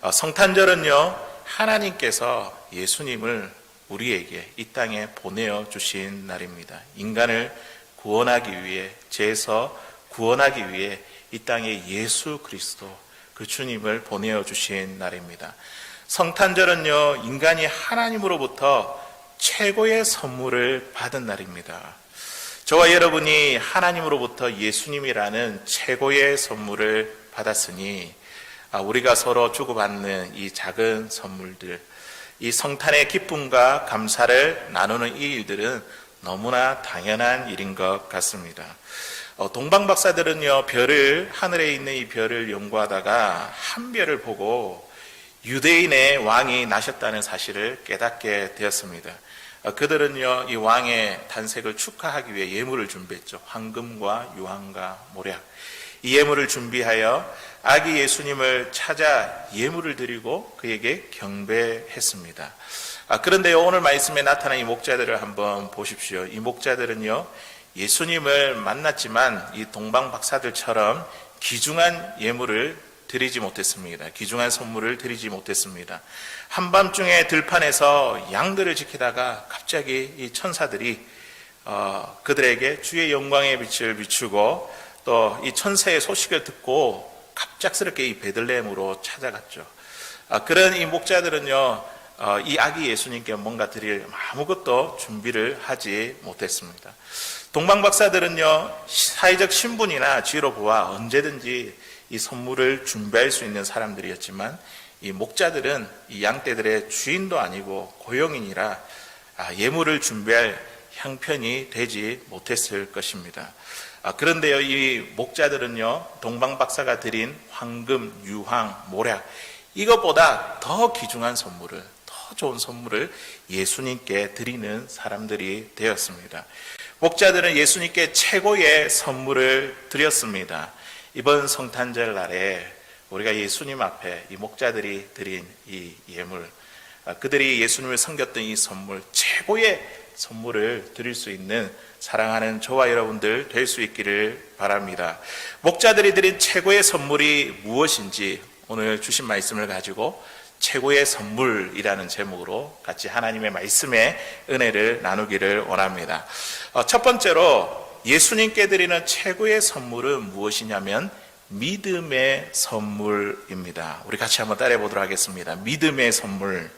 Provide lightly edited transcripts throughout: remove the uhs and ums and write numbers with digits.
성탄절은요, 하나님께서 예수님을 우리에게 이 땅에 보내어 주신 날입니다. 인간을 구원하기 위해, 죄에서 구원하기 위해 이 땅에 예수 그리스도 그 주님을 보내어 주신 날입니다. 성탄절은요, 인간이 하나님으로부터 최고의 선물을 받은 날입니다. 저와 여러분이 하나님으로부터 예수님이라는 최고의 선물을 받았으니 우리가 서로 주고받는 이 작은 선물들, 이 성탄의 기쁨과 감사를 나누는 이 일들은 너무나 당연한 일인 것 같습니다. 동방 박사들은요, 하늘에 있는 이 별을 연구하다가 한 별을 보고 유대인의 왕이 나셨다는 사실을 깨닫게 되었습니다. 그들은요, 이 왕의 탄생을 축하하기 위해 예물을 준비했죠. 황금과 유황과 모략. 이 예물을 준비하여 아기 예수님을 찾아 예물을 드리고 그에게 경배했습니다. 그런데 오늘 말씀에 나타난 이 목자들을 한번 보십시오. 이 목자들은요, 예수님을 만났지만 이 동방 박사들처럼 귀중한 예물을 드리지 못했습니다. 귀중한 선물을 드리지 못했습니다. 한밤중에 들판에서 양들을 지키다가 갑자기 이 천사들이 그들에게 주의 영광의 빛을 비추고 또 이 천사의 소식을 듣고 갑작스럽게 이 베들레헴으로 찾아갔죠. 그런 이 목자들은요, 이 아기 예수님께 뭔가 드릴 아무것도 준비를 하지 못했습니다. 동방 박사들은요, 사회적 신분이나 지위로 보아 언제든지 이 선물을 준비할 수 있는 사람들이었지만 이 목자들은 이 양떼들의 주인도 아니고 고용인이라 예물을 준비할 형편이 되지 못했을 것입니다. 그런데요, 이 목자들은요, 동방 박사가 드린 황금, 유황, 모략, 이것보다 더 귀중한 선물을, 더 좋은 선물을 예수님께 드리는 사람들이 되었습니다. 목자들은 예수님께 최고의 선물을 드렸습니다. 이번 성탄절 날에 우리가 예수님 앞에 이 목자들이 드린 이 예물, 그들이 예수님을 섬겼던 이 선물, 최고의 선물을 드릴 수 있는 사랑하는 저와 여러분들 될 수 있기를 바랍니다. 목자들이 드린 최고의 선물이 무엇인지 오늘 주신 말씀을 가지고 최고의 선물이라는 제목으로 같이 하나님의 말씀의 은혜를 나누기를 원합니다. 첫 번째로 예수님께 드리는 최고의 선물은 무엇이냐면 믿음의 선물입니다. 우리 같이 한번 따라해 보도록 하겠습니다. 믿음의 선물.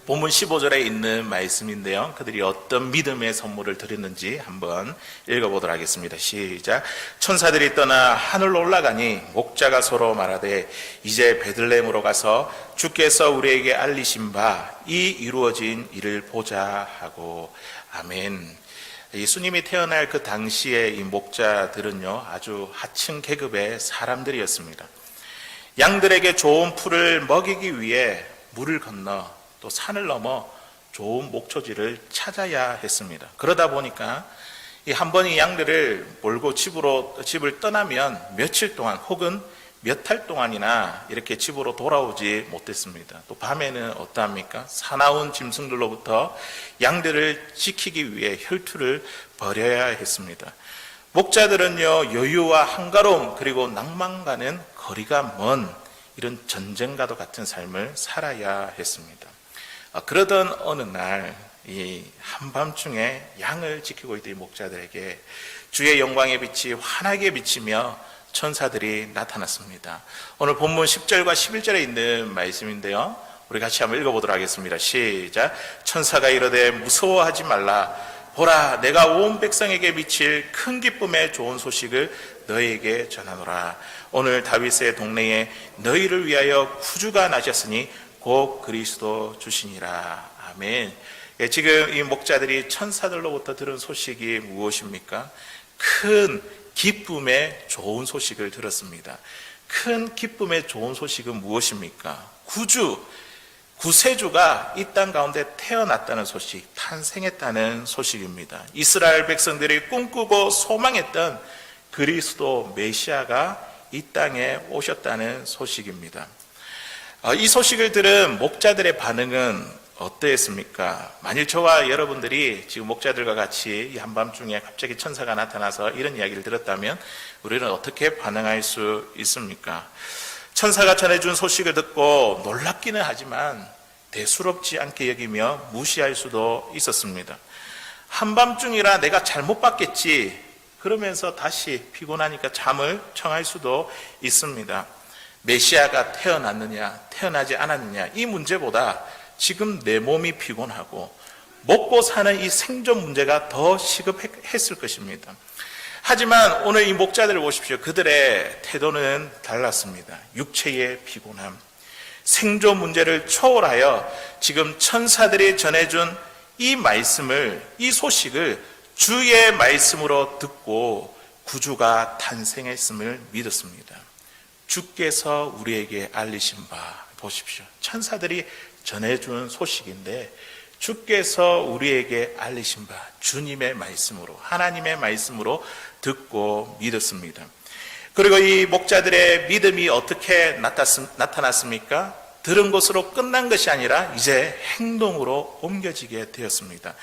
본문 15절에 있는 말씀인데요, 그들이 어떤 믿음의 선물을 드렸는지 한번 읽어보도록 하겠습니다. 시작. 천사들이 떠나 하늘로 올라가니 목자가 서로 말하되 이제 베들레헴으로 가서 주께서 우리에게 알리신 바 이 이루어진 일을 보자 하고. 아멘. 예수님이 태어날 그 당시에 이 목자들은요, 아주 하층 계급의 사람들이었습니다. 양들에게 좋은 풀을 먹이기 위해 물을 건너 또 산을 넘어 좋은 목초지를 찾아야 했습니다. 그러다 보니까 한 번 이 양들을 몰고 집을 떠나면 며칠 동안 혹은 몇 달 동안이나 이렇게 집으로 돌아오지 못했습니다. 또 밤에는 어떠합니까? 사나운 짐승들로부터 양들을 지키기 위해 혈투를 벌여야 했습니다. 목자들은요, 여유와 한가로움 그리고 낭만과는 거리가 먼 이런 전쟁과도 같은 삶을 살아야 했습니다. 그러던 어느 날 이 한밤중에 양을 지키고 있던 이 목자들에게 주의 영광의 빛이 환하게 비치며 천사들이 나타났습니다. 오늘 본문 10절과 11절에 있는 말씀인데요, 우리 같이 한번 읽어보도록 하겠습니다. 시작. 천사가 이르되 무서워하지 말라. 보라, 내가 온 백성에게 미칠 큰 기쁨의 좋은 소식을 너희에게 전하노라. 오늘 다윗의 동네에 너희를 위하여 구주가 나셨으니 곧 그리스도 주시니라. 아멘. 지금 이 목자들이 천사들로부터 들은 소식이 무엇입니까? 큰 기쁨의 좋은 소식을 들었습니다. 큰 기쁨의 좋은 소식은 무엇입니까? 구세주가 이 땅 가운데 태어났다는 소식, 탄생했다는 소식입니다. 이스라엘 백성들이 꿈꾸고 소망했던 그리스도 메시아가 이 땅에 오셨다는 소식입니다. 이 소식을 들은 목자들의 반응은 어떠했습니까? 만일 저와 여러분들이 지금 목자들과 같이 이 한밤중에 갑자기 천사가 나타나서 이런 이야기를 들었다면 우리는 어떻게 반응할 수 있습니까? 천사가 전해준 소식을 듣고 놀랍기는 하지만 대수롭지 않게 여기며 무시할 수도 있었습니다. 한밤중이라 내가 잘못 봤겠지 그러면서 다시 피곤하니까 잠을 청할 수도 있습니다. 메시아가 태어났느냐 태어나지 않았느냐 이 문제보다 지금 내 몸이 피곤하고 먹고 사는 이 생존 문제가 더 시급했을 것입니다. 하지만 오늘 이 목자들을 보십시오. 그들의 태도는 달랐습니다. 육체의 피곤함, 생존 문제를 초월하여 지금 천사들이 전해준 이 말씀을, 이 소식을 주의 말씀으로 듣고 구주가 탄생했음을 믿었습니다. 주께서 우리에게 알리신 바, 보십시오. 천사들이 전해준 소식인데 주께서 우리에게 알리신 바, 주님의 말씀으로, 하나님의 말씀으로 듣고 믿었습니다. 그리고 이 목자들의 믿음이 어떻게 나타났습니까? 들은 것으로 끝난 것이 아니라 이제 행동으로 옮겨지게 되었습니다.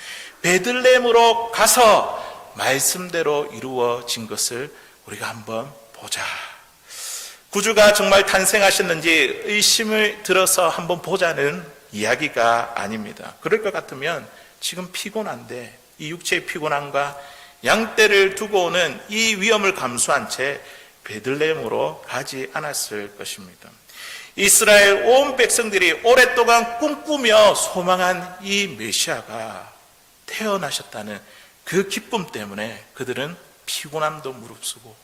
베들레헴으로 가서 말씀대로 이루어진 것을 우리가 한번 보자. 구주가 정말 탄생하셨는지 의심을 들어서 한번 보자는 이야기가 아닙니다. 그럴 것 같으면 지금 피곤한데 이 육체의 피곤함과 양떼를 두고 오는 이 위험을 감수한 채 베들레헴으로 가지 않았을 것입니다. 이스라엘 온 백성들이 오랫동안 꿈꾸며 소망한 이 메시아가 태어나셨다는 그 기쁨 때문에 그들은 피곤함도 무릅쓰고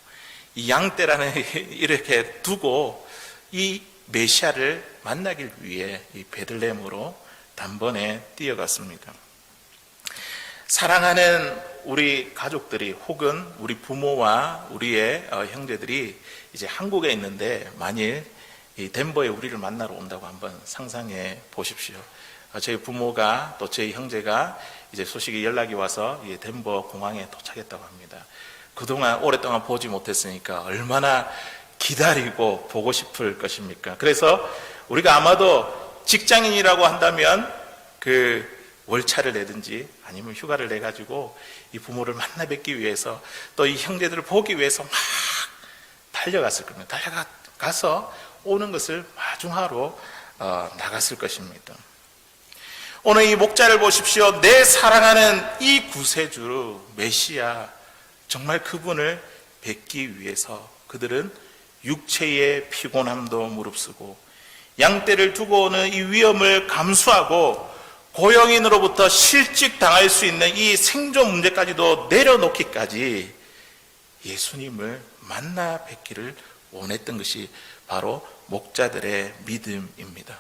이 양떼라는 이렇게 두고 이 메시아를 만나길 위해 이 베들레헴으로 단번에 뛰어갔습니다. 사랑하는 우리 가족들이 혹은 우리 부모와 우리의 형제들이 이제 한국에 있는데 만일 이 덴버에 우리를 만나러 온다고 한번 상상해 보십시오. 저희 부모가 또 저희 형제가 이제 소식이 연락이 와서 이 덴버 공항에 도착했다고 합니다. 그동안 오랫동안 보지 못했으니까 얼마나 기다리고 보고 싶을 것입니까? 그래서 우리가 아마도 직장인이라고 한다면 그 월차를 내든지 아니면 휴가를 내가지고 이 부모를 만나 뵙기 위해서 또 이 형제들을 보기 위해서 막 달려갔을 겁니다. 달려가서 오는 것을 마중하러 나갔을 것입니다. 오늘 이 목자를 보십시오. 내 사랑하는 이 구세주 메시아, 정말 그분을 뵙기 위해서 그들은 육체의 피곤함도 무릅쓰고 양떼를 두고 오는 이 위험을 감수하고 고용인으로부터 실직당할 수 있는 이 생존 문제까지도 내려놓기까지 예수님을 만나 뵙기를 원했던 것이 바로 목자들의 믿음입니다.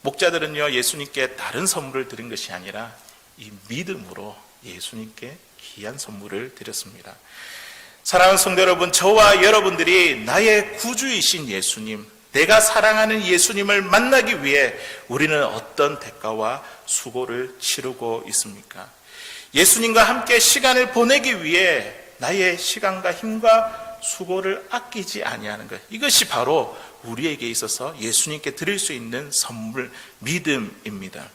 목자들은요, 예수님께 다른 선물을 드린 것이 아니라 이 믿음으로 예수님께 귀한 선물을 드렸습니다. 사랑하는 성도 여러분, 저와 여러분들이 나의 구주이신 예수님, 내가 사랑하는 예수님을 만나기 위해 우리는 어떤 대가와 수고를 치르고 있습니까? 예수님과 함께 시간을 보내기 위해 나의 시간과 힘과 수고를 아끼지 아니하는 것, 이것이 바로 우리에게 있어서 예수님께 드릴 수 있는 선물, 믿음입니다.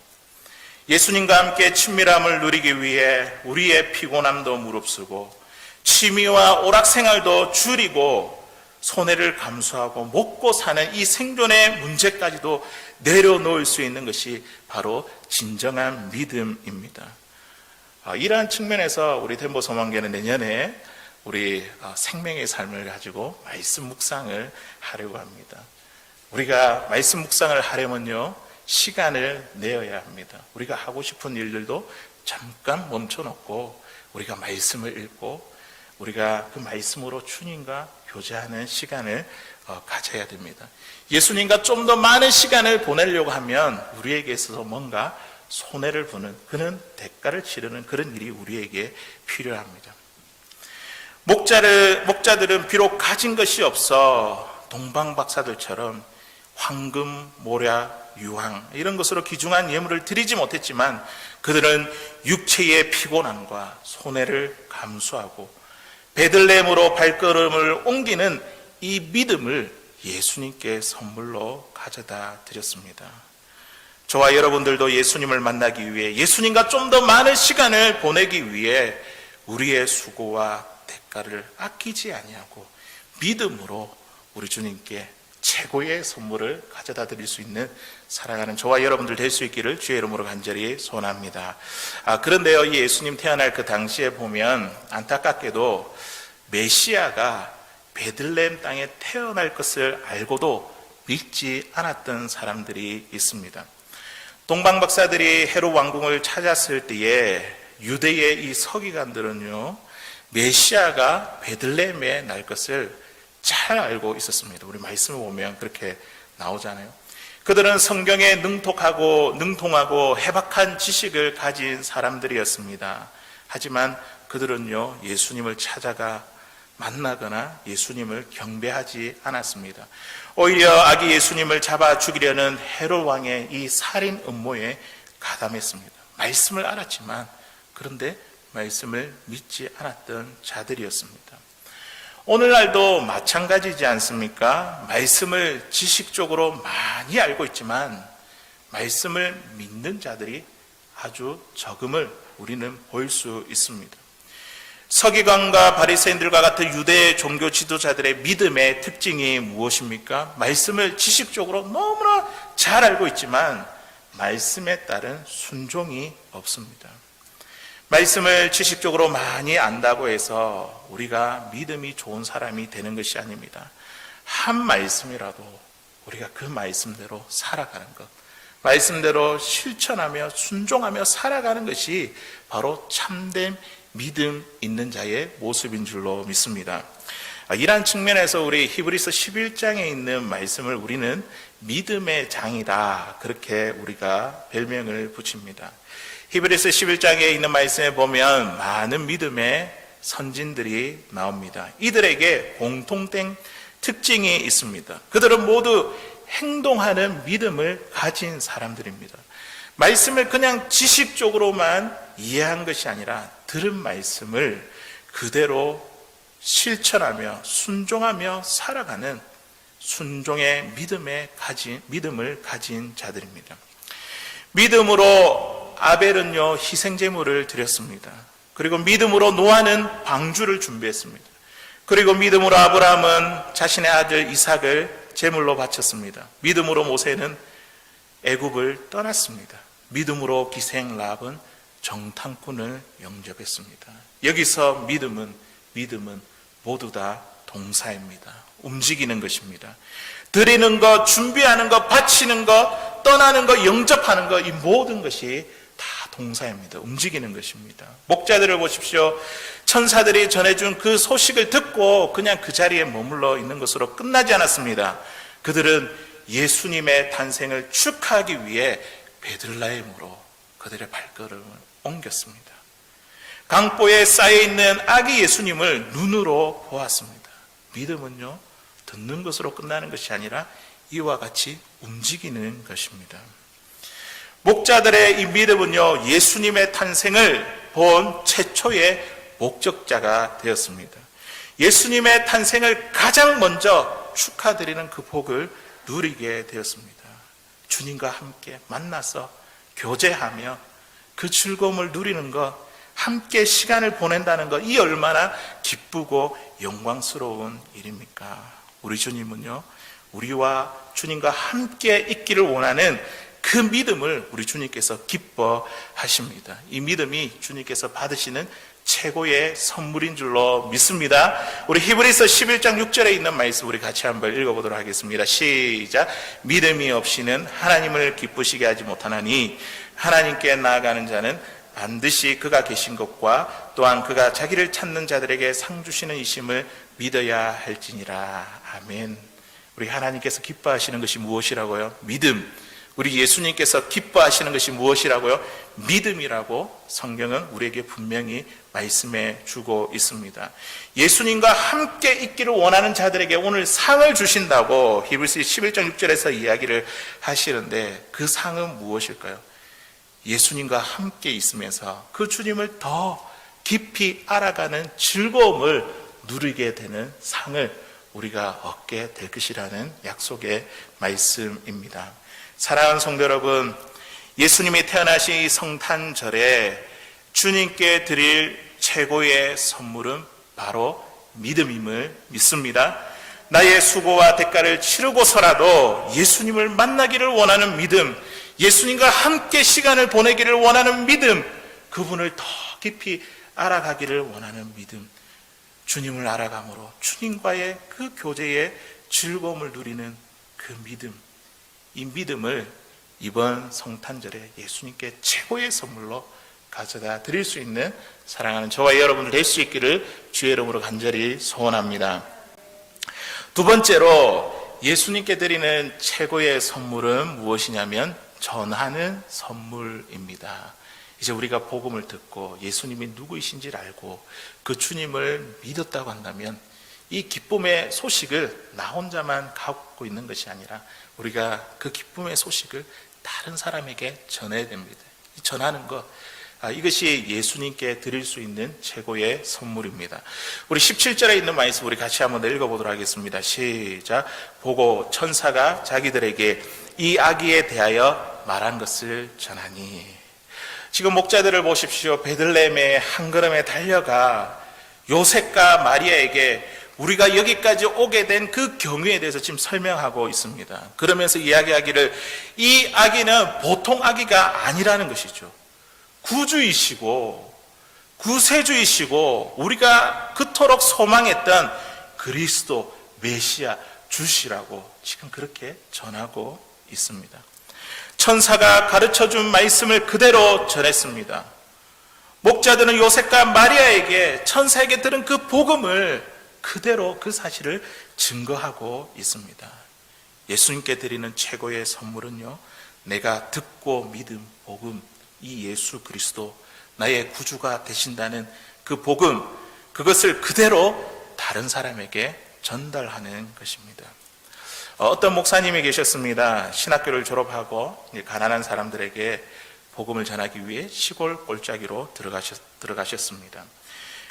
예수님과 함께 친밀함을 누리기 위해 우리의 피곤함도 무릅쓰고 취미와 오락생활도 줄이고 손해를 감수하고 먹고 사는 이 생존의 문제까지도 내려놓을 수 있는 것이 바로 진정한 믿음입니다. 이러한 측면에서 우리 덴버 소망교회는 내년에 우리 생명의 삶을 가지고 말씀 묵상을 하려고 합니다. 우리가 말씀 묵상을 하려면요, 시간을 내어야 합니다. 우리가 하고 싶은 일들도 잠깐 멈춰놓고 우리가 말씀을 읽고 우리가 그 말씀으로 주님과 교제하는 시간을 가져야 됩니다. 예수님과 좀 더 많은 시간을 보내려고 하면 우리에게 있어서 뭔가 손해를 보는, 그는 대가를 치르는 그런 일이 우리에게 필요합니다. 목자들은 비록 가진 것이 없어 동방박사들처럼 황금, 모략, 유황 이런 것으로 귀중한 예물을 드리지 못했지만 그들은 육체의 피곤함과 손해를 감수하고 베들레헴으로 발걸음을 옮기는 이 믿음을 예수님께 선물로 가져다 드렸습니다. 저와 여러분들도 예수님을 만나기 위해, 예수님과 좀 더 많은 시간을 보내기 위해 우리의 수고와 대가를 아끼지 아니하고 믿음으로 우리 주님께 최고의 선물을 가져다 드릴 수 있는 사랑하는 저와 여러분들 될 수 있기를 주의 이름으로 간절히 소원합니다. 그런데요, 이 예수님 태어날 그 당시에 보면 안타깝게도 메시아가 베들레헴 땅에 태어날 것을 알고도 믿지 않았던 사람들이 있습니다. 동방 박사들이 헤롯 왕궁을 찾았을 때에 유대의 이 서기관들은요, 메시아가 베들레헴에 날 것을 잘 알고 있었습니다. 우리 말씀을 보면 그렇게 나오잖아요. 그들은 성경에 능통하고 해박한 지식을 가진 사람들이었습니다. 하지만 그들은요, 예수님을 찾아가 만나거나 예수님을 경배하지 않았습니다. 오히려 아기 예수님을 잡아 죽이려는 헤롯 왕의 이 살인 음모에 가담했습니다. 말씀을 알았지만 그런데 말씀을 믿지 않았던 자들이었습니다. 오늘날도 마찬가지지 않습니까? 말씀을 지식적으로 많이 알고 있지만 말씀을 믿는 자들이 아주 적음을 우리는 볼 수 있습니다. 서기관과 바리새인들과 같은 유대 종교 지도자들의 믿음의 특징이 무엇입니까? 말씀을 지식적으로 너무나 잘 알고 있지만 말씀에 따른 순종이 없습니다. 말씀을 지식적으로 많이 안다고 해서 우리가 믿음이 좋은 사람이 되는 것이 아닙니다. 한 말씀이라도 우리가 그 말씀대로 살아가는 것, 말씀대로 실천하며 순종하며 살아가는 것이 바로 참된 믿음 있는 자의 모습인 줄로 믿습니다. 이러한 측면에서 우리 히브리서 11장에 있는 말씀을 우리는 믿음의 장이다, 그렇게 우리가 별명을 붙입니다. 히브리서 11장에 있는 말씀에 보면 많은 믿음의 선진들이 나옵니다. 이들에게 공통된 특징이 있습니다. 그들은 모두 행동하는 믿음을 가진 사람들입니다. 말씀을 그냥 지식적으로만 이해한 것이 아니라 들은 말씀을 그대로 실천하며 순종하며 살아가는 순종의 믿음을 가진 자들입니다. 믿음으로 아벨은요, 희생제물을 드렸습니다. 그리고 믿음으로 노아는 방주를 준비했습니다. 그리고 믿음으로 아브라함은 자신의 아들 이삭을 제물로 바쳤습니다. 믿음으로 모세는 애굽을 떠났습니다. 믿음으로 기생 랍은 정탐꾼을 영접했습니다. 여기서 믿음은 모두 다 동사입니다. 움직이는 것입니다. 드리는 것, 준비하는 것, 바치는 것, 떠나는 것, 영접하는 것, 이 모든 것이 다 동사입니다. 움직이는 것입니다. 목자들을 보십시오. 천사들이 전해준 그 소식을 듣고 그냥 그 자리에 머물러 있는 것으로 끝나지 않았습니다. 그들은 예수님의 탄생을 축하하기 위해 베들레헴으로 그들의 발걸음을 옮겼습니다. 강보에 쌓여있는 아기 예수님을 눈으로 보았습니다. 믿음은요, 듣는 것으로 끝나는 것이 아니라 이와 같이 움직이는 것입니다. 목자들의 이 믿음은요, 예수님의 탄생을 본 최초의 목적자가 되었습니다. 예수님의 탄생을 가장 먼저 축하드리는 그 복을 누리게 되었습니다. 주님과 함께 만나서 교제하며 그 즐거움을 누리는 것, 함께 시간을 보낸다는 것, 이 얼마나 기쁘고 영광스러운 일입니까? 우리 주님은요, 우리와 주님과 함께 있기를 원하는 그 믿음을 우리 주님께서 기뻐하십니다. 이 믿음이 주님께서 받으시는 최고의 선물인 줄로 믿습니다. 우리 히브리서 11장 6절에 있는 말씀 우리 같이 한번 읽어보도록 하겠습니다. 시작. 믿음이 없이는 하나님을 기쁘시게 하지 못하나니 하나님께 나아가는 자는 반드시 그가 계신 것과 또한 그가 자기를 찾는 자들에게 상 주시는 이심을 믿어야 할지니라. 아멘. 우리 하나님께서 기뻐하시는 것이 무엇이라고요? 믿음. 우리 예수님께서 기뻐하시는 것이 무엇이라고요? 믿음이라고 성경은 우리에게 분명히 말씀해 주고 있습니다. 예수님과 함께 있기를 원하는 자들에게 오늘 상을 주신다고 히브리서 11장 6절에서 이야기를 하시는데 그 상은 무엇일까요? 예수님과 함께 있으면서 그 주님을 더 깊이 알아가는 즐거움을 누리게 되는 상을 우리가 얻게 될 것이라는 약속의 말씀입니다. 사랑하는 성도 여러분, 예수님이 태어나신 이 성탄절에 주님께 드릴 최고의 선물은 바로 믿음임을 믿습니다. 나의 수고와 대가를 치르고서라도 예수님을 만나기를 원하는 믿음, 예수님과 함께 시간을 보내기를 원하는 믿음, 그분을 더 깊이 알아가기를 원하는 믿음, 주님을 알아감으로 주님과의 그 교제의 즐거움을 누리는 그 믿음, 이 믿음을 이번 성탄절에 예수님께 최고의 선물로 가져다 드릴 수 있는 사랑하는 저와 여러분들 될 수 있기를 주의 이름으로 간절히 소원합니다. 두 번째로 예수님께 드리는 최고의 선물은 무엇이냐면 전하는 선물입니다. 이제 우리가 복음을 듣고 예수님이 누구이신지를 알고 그 주님을 믿었다고 한다면 이 기쁨의 소식을 나 혼자만 갖고 있는 것이 아니라 우리가 그 기쁨의 소식을 다른 사람에게 전해야 됩니다. 전하는 것, 이것이 예수님께 드릴 수 있는 최고의 선물입니다. 우리 17절에 있는 말씀 우리 같이 한번 읽어보도록 하겠습니다. 시작. 보고 천사가 자기들에게 이 아기에 대하여 말한 것을 전하니. 지금 목자들을 보십시오. 베들레헴의 한 걸음에 달려가 요셉과 마리아에게 우리가 여기까지 오게 된 그 경위에 대해서 지금 설명하고 있습니다. 그러면서 이야기하기를 이 아기는 보통 아기가 아니라는 것이죠. 구주이시고 구세주이시고 우리가 그토록 소망했던 그리스도 메시아 주시라고 지금 그렇게 전하고 있습니다. 천사가 가르쳐준 말씀을 그대로 전했습니다. 목자들은 요셉과 마리아에게 천사에게 들은 그 복음을 그대로 그 사실을 증거하고 있습니다. 예수님께 드리는 최고의 선물은요, 내가 듣고 믿은 복음, 이 예수 그리스도 나의 구주가 되신다는 그 복음, 그것을 그대로 다른 사람에게 전달하는 것입니다. 어떤 목사님이 계셨습니다. 신학교를 졸업하고 가난한 사람들에게 복음을 전하기 위해 시골 골짜기로 들어가셨습니다.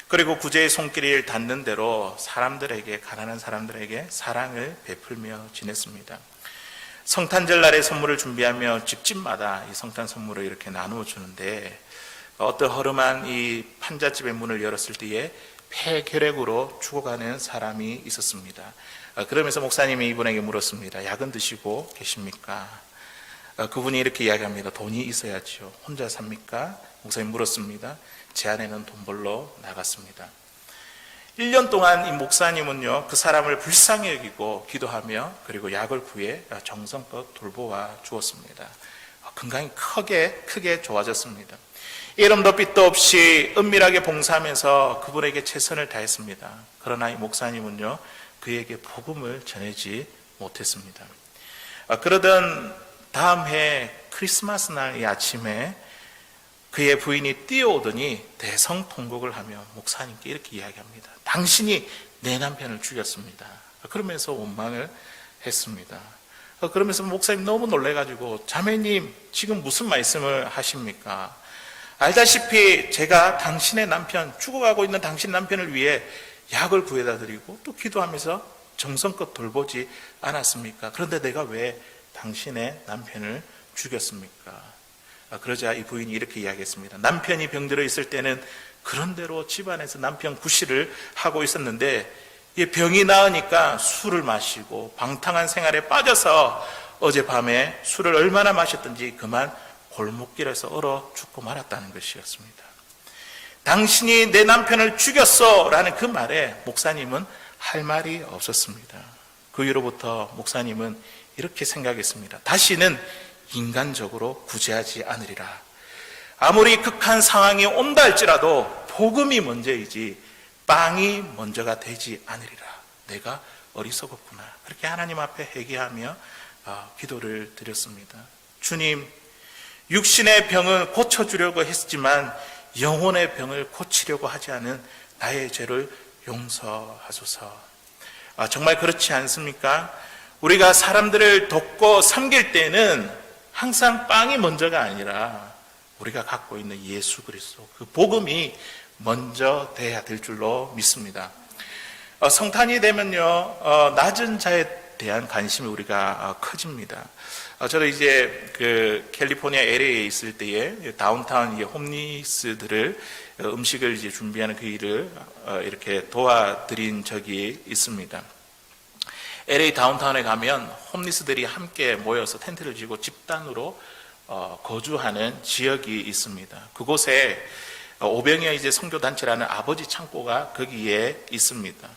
그리고 구제의 손길을 닿는 대로 사람들에게, 가난한 사람들에게 사랑을 베풀며 지냈습니다. 성탄절 날에 선물을 준비하며 집집마다 이 성탄 선물을 이렇게 나누어 주는데 어떤 허름한 이 판잣집의 문을 열었을 때에 폐결핵으로 죽어가는 사람이 있었습니다. 그러면서 목사님이 이분에게 물었습니다. 약은 드시고 계십니까? 그분이 이렇게 이야기합니다. 돈이 있어야죠. 혼자 삽니까? 목사님 물었습니다. 제 아내는 돈 벌러 나갔습니다. 1년 동안 이 목사님은요, 그 사람을 불쌍히 여기고 기도하며 그리고 약을 구해 정성껏 돌보아 주었습니다. 건강이 크게 좋아졌습니다. 이름도 빛도 없이 은밀하게 봉사하면서 그분에게 최선을 다했습니다. 그러나 이 목사님은요, 그에게 복음을 전하지 못했습니다. 그러던 다음 해 크리스마스 날 이 아침에 그의 부인이 뛰어오더니 대성통곡을 하며 목사님께 이렇게 이야기합니다. 당신이 내 남편을 죽였습니다. 그러면서 원망을 했습니다. 그러면서 목사님 너무 놀래가지고 자매님 지금 무슨 말씀을 하십니까? 알다시피 제가 당신의 남편, 죽어가고 있는 당신 남편을 위해 약을 구해다 드리고 또 기도하면서 정성껏 돌보지 않았습니까? 그런데 내가 왜 당신의 남편을 죽였습니까? 그러자 이 부인이 이렇게 이야기했습니다. 남편이 병들어 있을 때는 그런대로 집안에서 남편 구실을 하고 있었는데 병이 나으니까 술을 마시고 방탕한 생활에 빠져서 어젯밤에 술을 얼마나 마셨던지 그만 골목길에서 얼어 죽고 말았다는 것이었습니다. 당신이 내 남편을 죽였어 라는 그 말에 목사님은 할 말이 없었습니다. 그 이후로부터 목사님은 이렇게 생각했습니다. 다시는 인간적으로 구제하지 않으리라. 아무리 극한 상황이 온다 할지라도 복음이 먼저이지 빵이 먼저가 되지 않으리라. 내가 어리석었구나. 그렇게 하나님 앞에 회개하며 기도를 드렸습니다. 주님, 육신의 병을 고쳐주려고 했지만 영혼의 병을 고치려고 하지 않은 나의 죄를 용서하소서. 정말 그렇지 않습니까? 우리가 사람들을 돕고 섬길 때는 항상 빵이 먼저가 아니라 우리가 갖고 있는 예수 그리스도, 그 복음이 먼저 돼야 될 줄로 믿습니다. 성탄이 되면요, 낮은 자에 대한 관심이 우리가 커집니다. 저도 이제 그 캘리포니아 LA에 있을 때에 다운타운 홈리스들을 음식을 이제 준비하는 그 일을 이렇게 도와드린 적이 있습니다. LA 다운타운에 가면 홈리스들이 함께 모여서 텐트를 지고 집단으로 거주하는 지역이 있습니다. 그곳에 오병이어 이제 선교단체라는 아버지 창고가 거기에 있습니다.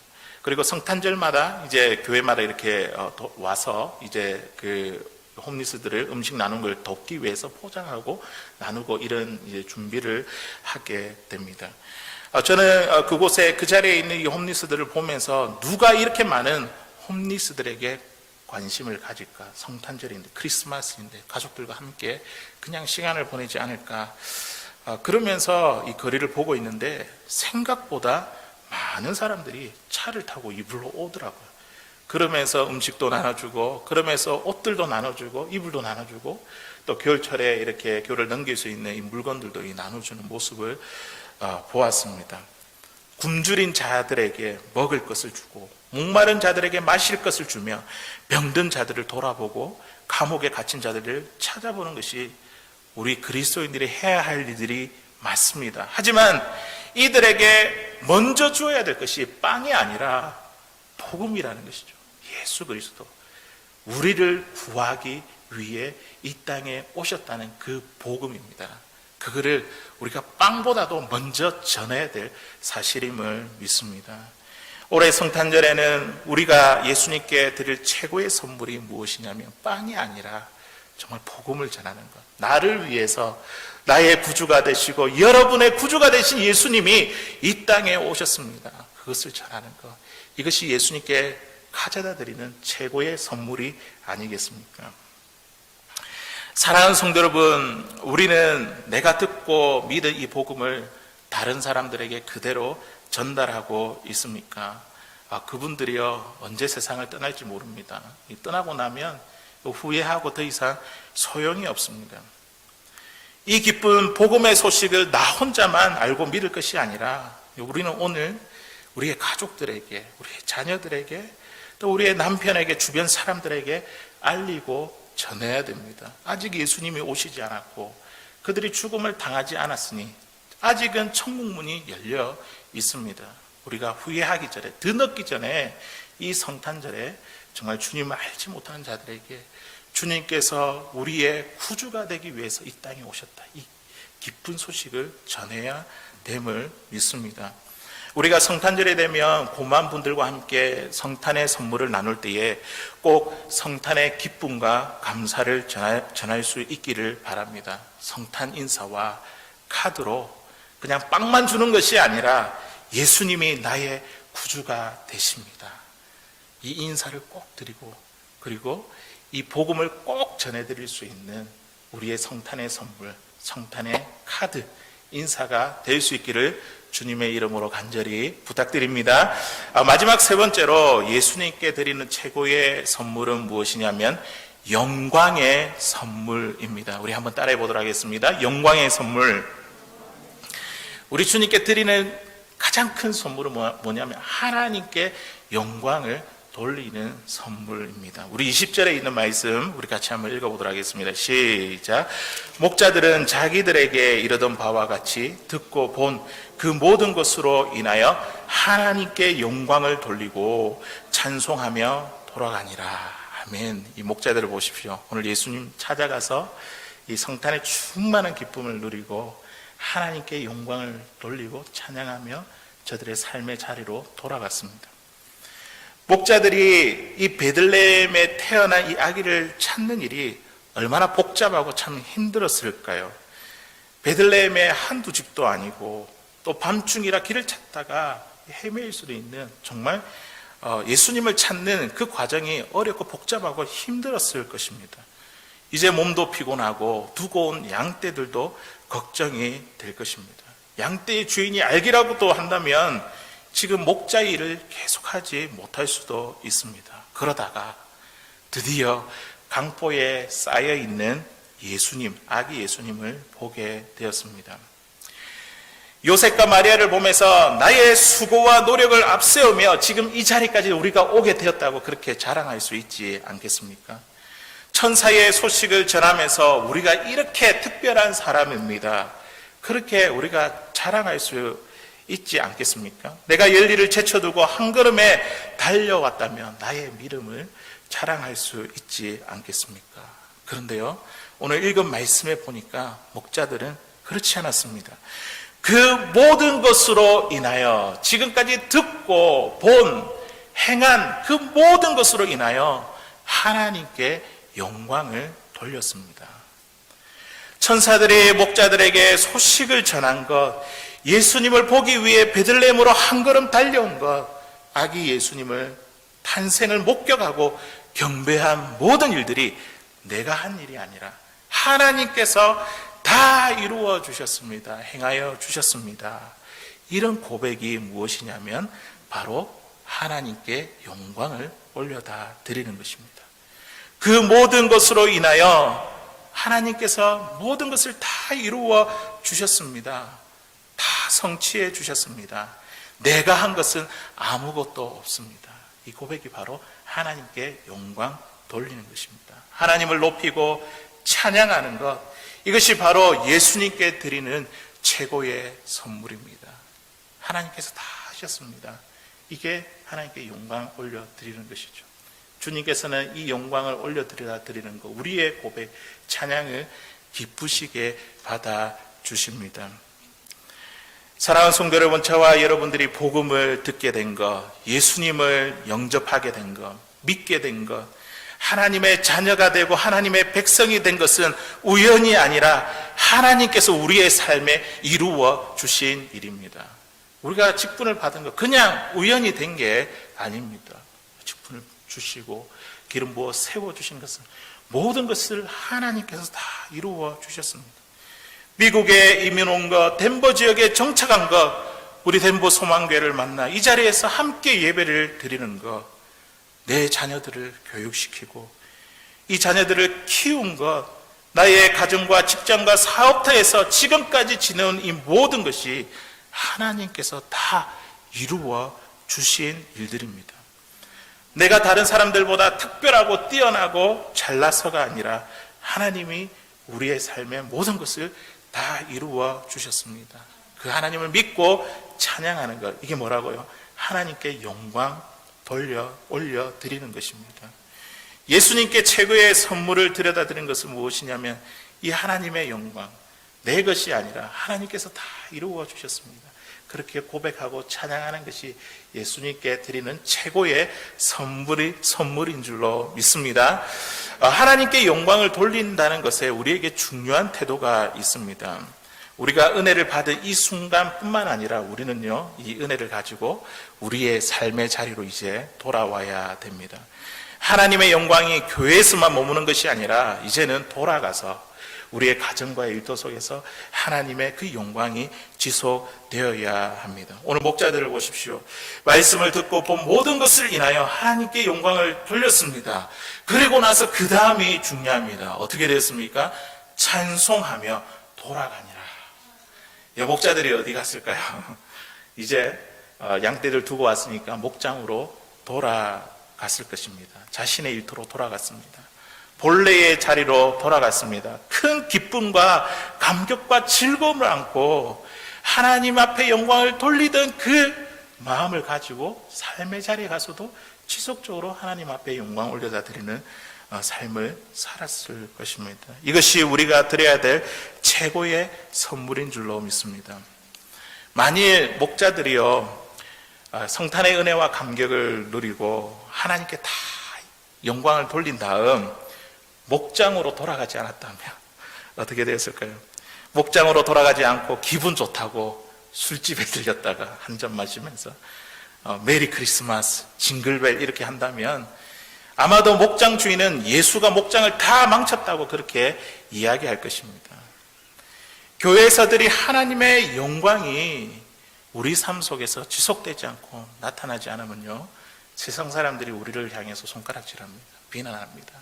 그리고 성탄절마다 이제 교회마다 이렇게 와서 이제 그 홈리스들을 음식 나누는 걸 돕기 위해서 포장하고 나누고 이런 이제 준비를 하게 됩니다. 저는 그곳에 그 자리에 있는 이 홈리스들을 보면서 누가 이렇게 많은 홈리스들에게 관심을 가질까? 성탄절인데, 크리스마스인데 가족들과 함께 그냥 시간을 보내지 않을까? 그러면서 이 거리를 보고 있는데 생각보다 많은 사람들이 차를 타고 이불로 오더라고요. 그러면서 음식도 나눠주고, 그러면서 옷들도 나눠주고, 이불도 나눠주고, 또 겨울철에 이렇게 겨울을 넘길 수 있는 이 물건들도 나눠주는 모습을 보았습니다. 굶주린 자들에게 먹을 것을 주고, 목마른 자들에게 마실 것을 주며, 병든 자들을 돌아보고 감옥에 갇힌 자들을 찾아보는 것이 우리 그리스도인들이 해야 할 일들이 맞습니다. 하지만 이들에게 먼저 주어야 될 것이 빵이 아니라 복음이라는 것이죠. 예수 그리스도, 우리를 구하기 위해 이 땅에 오셨다는 그 복음입니다. 그거를 우리가 빵보다도 먼저 전해야 될 사실임을 믿습니다. 올해 성탄절에는 우리가 예수님께 드릴 최고의 선물이 무엇이냐면 빵이 아니라 정말 복음을 전하는 것. 나를 위해서 나의 구주가 되시고 여러분의 구주가 되신 예수님이 이 땅에 오셨습니다. 그것을 전하는 것. 이것이 예수님께 가져다 드리는 최고의 선물이 아니겠습니까? 사랑하는 성도 여러분, 우리는 내가 듣고 믿은 이 복음을 다른 사람들에게 그대로 전달하고 있습니까? 그분들이요, 언제 세상을 떠날지 모릅니다. 떠나고 나면 후회하고 더 이상 소용이 없습니다. 이 기쁜 복음의 소식을 나 혼자만 알고 믿을 것이 아니라 우리는 오늘 우리의 가족들에게, 우리의 자녀들에게, 또 우리의 남편에게, 주변 사람들에게 알리고 전해야 됩니다. 아직 예수님이 오시지 않았고 그들이 죽음을 당하지 않았으니 아직은 천국문이 열려 있습니다. 우리가 후회하기 전에, 드늦기 전에 이 성탄절에 정말 주님을 알지 못하는 자들에게 주님께서 우리의 구주가 되기 위해서 이 땅에 오셨다, 이 기쁜 소식을 전해야 됨을 믿습니다. 우리가 성탄절이 되면 고마운 분들과 함께 성탄의 선물을 나눌 때에 꼭 성탄의 기쁨과 감사를 전할 수 있기를 바랍니다. 성탄 인사와 카드로 그냥 빵만 주는 것이 아니라 예수님이 나의 구주가 되십니다, 이 인사를 꼭 드리고, 그리고 이 복음을 꼭 전해드릴 수 있는 우리의 성탄의 선물, 성탄의 카드 인사가 될 수 있기를 주님의 이름으로 간절히 부탁드립니다. 마지막 세 번째로 예수님께 드리는 최고의 선물은 무엇이냐면 영광의 선물입니다. 우리 한번 따라해 보도록 하겠습니다. 영광의 선물. 우리 주님께 드리는 가장 큰 선물은 뭐냐면 하나님께 영광을 돌리는 선물입니다. 우리 20절에 있는 말씀 우리 같이 한번 읽어보도록 하겠습니다. 시작. 목자들은 자기들에게 이르던 바와 같이 듣고 본 그 모든 것으로 인하여 하나님께 영광을 돌리고 찬송하며 돌아가니라. 아멘. 이 목자들을 보십시오. 오늘 예수님 찾아가서 이 성탄의 충만한 기쁨을 누리고 하나님께 영광을 돌리고 찬양하며 저들의 삶의 자리로 돌아갔습니다. 목자들이 이 베들레헴에 태어난 이 아기를 찾는 일이 얼마나 복잡하고 참 힘들었을까요? 베들레헴에 한두 집도 아니고 또 밤중이라 길을 찾다가 헤매일 수도 있는 정말 예수님을 찾는 그 과정이 어렵고 복잡하고 힘들었을 것입니다. 이제 몸도 피곤하고 두고 온 양떼들도 걱정이 될 것입니다. 양떼의 주인이 알기라고도 한다면 지금 목자 일을 계속하지 못할 수도 있습니다. 그러다가 드디어 강보에 쌓여있는 예수님, 아기 예수님을 보게 되었습니다. 요셉과 마리아를 보면서 나의 수고와 노력을 앞세우며 지금 이 자리까지 우리가 오게 되었다고 그렇게 자랑할 수 있지 않겠습니까? 천사의 소식을 전하면서 우리가 이렇게 특별한 사람입니다, 그렇게 우리가 자랑할 수 있지 않겠습니까? 내가 열리를 제쳐두고 한 걸음에 달려왔다면 나의 믿음을 자랑할 수 있지 않겠습니까? 그런데요, 오늘 읽은 말씀에 보니까 목자들은 그렇지 않았습니다. 그 모든 것으로 인하여, 지금까지 듣고 본 행한 그 모든 것으로 인하여 하나님께 영광을 돌렸습니다. 천사들이 목자들에게 소식을 전한 것, 예수님을 보기 위해 베들레헴으로 한 걸음 달려온 것, 아기 예수님을 탄생을 목격하고 경배한 모든 일들이 내가 한 일이 아니라 하나님께서 다 이루어 주셨습니다. 행하여 주셨습니다. 이런 고백이 무엇이냐면 바로 하나님께 영광을 올려다 드리는 것입니다. 그 모든 것으로 인하여 하나님께서 모든 것을 다 이루어 주셨습니다. 다 성취해 주셨습니다. 내가 한 것은 아무것도 없습니다. 이 고백이 바로 하나님께 영광 돌리는 것입니다. 하나님을 높이고 찬양하는 것, 이것이 바로 예수님께 드리는 최고의 선물입니다. 하나님께서 다 하셨습니다. 이게 하나님께 영광 올려드리는 것이죠. 주님께서는 이 영광을 올려드리는 것, 우리의 고백, 찬양을 기쁘시게 받아주십니다. 사랑하는 성도 여러분, 저와 여러분들이 복음을 듣게 된 것, 예수님을 영접하게 된 것, 믿게 된 것, 하나님의 자녀가 되고 하나님의 백성이 된 것은 우연이 아니라 하나님께서 우리의 삶에 이루어 주신 일입니다. 우리가 직분을 받은 것 그냥 우연히 된 게 아닙니다. 직분을 주시고 기름 부어 세워주신 것은 모든 것을 하나님께서 다 이루어 주셨습니다. 미국에 이민 온 것, 덴버 지역에 정착한 것, 우리 덴버 소망교회를 만나 이 자리에서 함께 예배를 드리는 것, 내 자녀들을 교육시키고 이 자녀들을 키운 것, 나의 가정과 직장과 사업터에서 지금까지 지내온 이 모든 것이 하나님께서 다 이루어 주신 일들입니다. 내가 다른 사람들보다 특별하고 뛰어나고 잘나서가 아니라 하나님이 우리의 삶의 모든 것을 다 이루어 주셨습니다. 그 하나님을 믿고 찬양하는 것, 이게 뭐라고요? 하나님께 영광 올려 드리는 것입니다. 예수님께 최고의 선물을 들여다 드리는 것은 무엇이냐면 이 하나님의 영광, 내 것이 아니라 하나님께서 다 이루어 주셨습니다. 그렇게 고백하고 찬양하는 것이 예수님께 드리는 최고의 선물인 줄로 믿습니다. 하나님께 영광을 돌린다는 것에 우리에게 중요한 태도가 있습니다. 우리가 은혜를 받은 이 순간뿐만 아니라 우리는요, 이 은혜를 가지고 우리의 삶의 자리로 이제 돌아와야 됩니다. 하나님의 영광이 교회에서만 머무는 것이 아니라 이제는 돌아가서 우리의 가정과의 일도 속에서 하나님의 그 영광이 지속되어야 합니다. 오늘 목자들을 보십시오. 말씀을 듣고 본 모든 것을 인하여 하나님께 영광을 돌렸습니다. 그리고 나서 그 다음이 중요합니다. 어떻게 됐습니까? 찬송하며 돌아가니라. 목자들이 어디 갔을까요? 이제 양떼를 두고 왔으니까 목장으로 돌아갔을 것입니다. 자신의 일터로 돌아갔습니다. 본래의 자리로 돌아갔습니다. 큰 기쁨과 감격과 즐거움을 안고 하나님 앞에 영광을 돌리던 그 마음을 가지고 삶의 자리에 가서도 지속적으로 하나님 앞에 영광을 올려다 드리는 삶을 살았을 것입니다. 이것이 우리가 드려야 될 최고의 선물인 줄로 믿습니다. 만일 목자들이요, 성탄의 은혜와 감격을 누리고 하나님께 다 영광을 돌린 다음 목장으로 돌아가지 않았다면 어떻게 되었을까요? 목장으로 돌아가지 않고 기분 좋다고 술집에 들렸다가 한 잔 마시면서 메리 크리스마스, 징글벨 이렇게 한다면 아마도 목장 주인은 예수가 목장을 다 망쳤다고 그렇게 이야기할 것입니다. 교회에서들이 하나님의 영광이 우리 삶 속에서 지속되지 않고 나타나지 않으면요, 세상 사람들이 우리를 향해서 손가락질합니다. 비난합니다.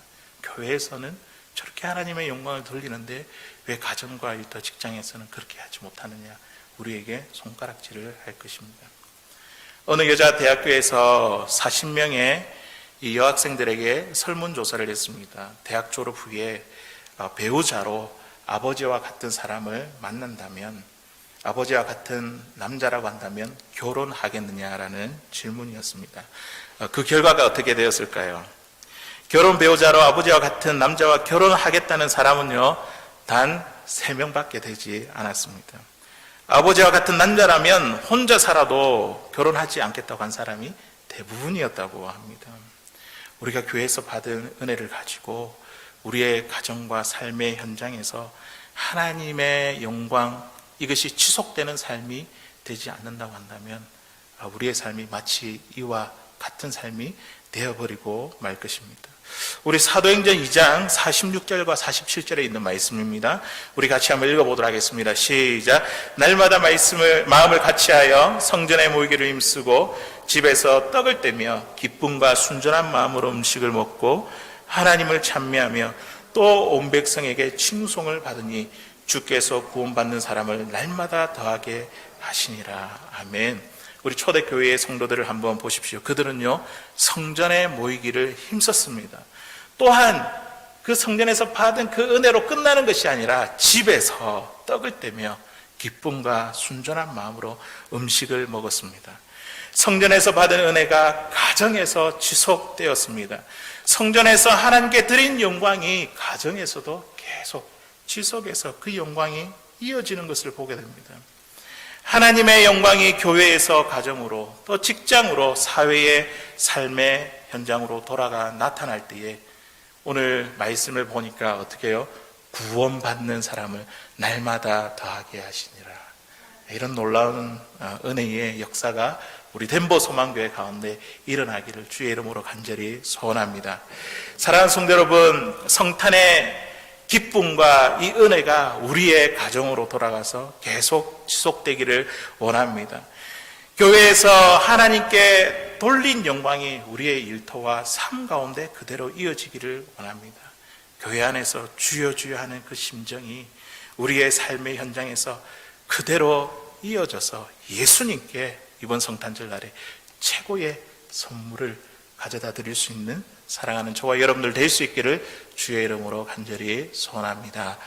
교회에서는 저렇게 하나님의 영광을 돌리는데 왜 가정과 일터 직장에서는 그렇게 하지 못하느냐, 우리에게 손가락질을 할 것입니다. 어느 여자 대학교에서 40명의 이 여학생들에게 설문조사를 했습니다. 대학 졸업 후에 배우자로 아버지와 같은 사람을 만난다면 아버지와 같은 남자라고 한다면 결혼하겠느냐라는 질문이었습니다. 그 결과가 어떻게 되었을까요? 결혼 배우자로 아버지와 같은 남자와 결혼하겠다는 사람은요, 단 3명밖에 되지 않았습니다. 아버지와 같은 남자라면 혼자 살아도 결혼하지 않겠다고 한 사람이 대부분이었다고 합니다. 우리가 교회에서 받은 은혜를 가지고 우리의 가정과 삶의 현장에서 하나님의 영광, 이것이 지속되는 삶이 되지 않는다고 한다면 우리의 삶이 마치 이와 같은 삶이 되어버리고 말 것입니다. 우리 사도행전 2장 46절과 47절에 있는 말씀입니다. 우리 같이 한번 읽어보도록 하겠습니다. 시작. 날마다 마음을 같이하여 성전에 모이기를 힘쓰고 집에서 떡을 떼며 기쁨과 순전한 마음으로 음식을 먹고 하나님을 찬미하며 또 온 백성에게 칭송을 받으니 주께서 구원받는 사람을 날마다 더하게 하시니라. 아멘. 우리 초대교회의 성도들을 한번 보십시오. 그들은요, 성전에 모이기를 힘썼습니다. 또한 그 성전에서 받은 그 은혜로 끝나는 것이 아니라 집에서 떡을 떼며 기쁨과 순전한 마음으로 음식을 먹었습니다. 성전에서 받은 은혜가 가정에서 지속되었습니다. 성전에서 하나님께 드린 영광이 가정에서도 계속 지속해서 그 영광이 이어지는 것을 보게 됩니다. 하나님의 영광이 교회에서 가정으로 또 직장으로 사회의 삶의 현장으로 돌아가 나타날 때에 오늘 말씀을 보니까 어떻게 해요? 구원받는 사람을 날마다 더하게 하시니라. 이런 놀라운 은혜의 역사가 우리 덴버 소망교회 가운데 일어나기를 주의 이름으로 간절히 소원합니다. 사랑하는 성도 여러분, 성탄의 기쁨과 이 은혜가 우리의 가정으로 돌아가서 계속 지속되기를 원합니다. 교회에서 하나님께 돌린 영광이 우리의 일터와 삶 가운데 그대로 이어지기를 원합니다. 교회 안에서 주여 주여 하는 그 심정이 우리의 삶의 현장에서 그대로 이어져서 예수님께 이번 성탄절 날에 최고의 선물을 가져다 드릴 수 있는 사랑하는 저와 여러분들 될 수 있기를 주의 이름으로 간절히 소원합니다.